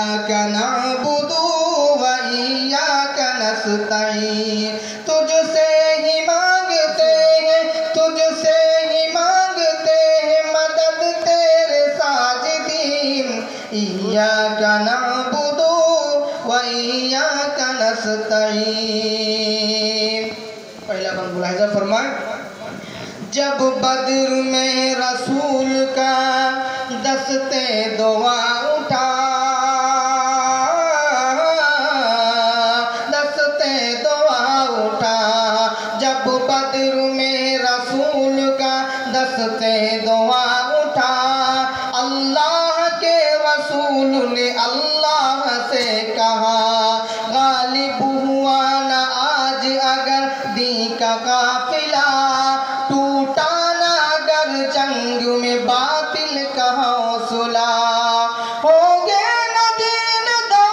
इय्याका नअबुदु व इय्याका नस्तईन। तुझसे ही मांगते हैं, तुझसे ही मांगते हैं मदद तेरे साजिदीन। इय्याका नअबुदु व इय्याका नस्तईन। पहला बंद मुलाहिजा फरमाए। जब बद्र में रसूल का दस्ते दुआ उठा, दस्ते दुआ उठा। जब बद्र में रसूल का दस्ते दुआ उठा, अल्लाह के रसूल ने अल्लाह से कहा, गालिब हुआ न आज अगर दी का काफिला, टूटा न अगर जंग में बातिल का हौसला। होगे न दीनदार,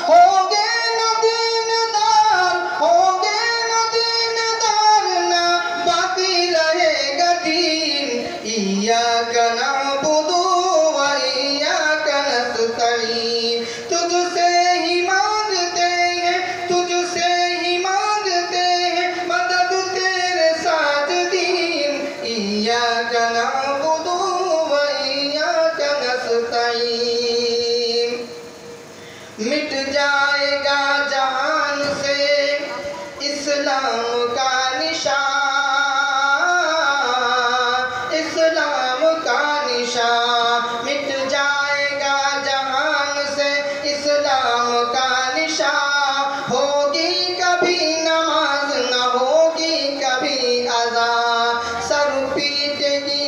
होगे न दीनदार, होगे न दीनदार, ना बाकी रहेगा दीन। इय्याका नअबुदु व इय्याका नस्तईन। तुझसे ही मांगते हैं, तुझसे ही मांगते हैं मदद तेरे साजिदीन। इय्याका नअबुदु व इय्याका नस्तईन। मिट जाएगा जहान से इस्लाम का निशान, इस्लाम का निशान। मिट जाएगा जहान से इस्लाम का निशान। होगी कभी नमाज न होगी कभी अज़ान, सर पीटेगी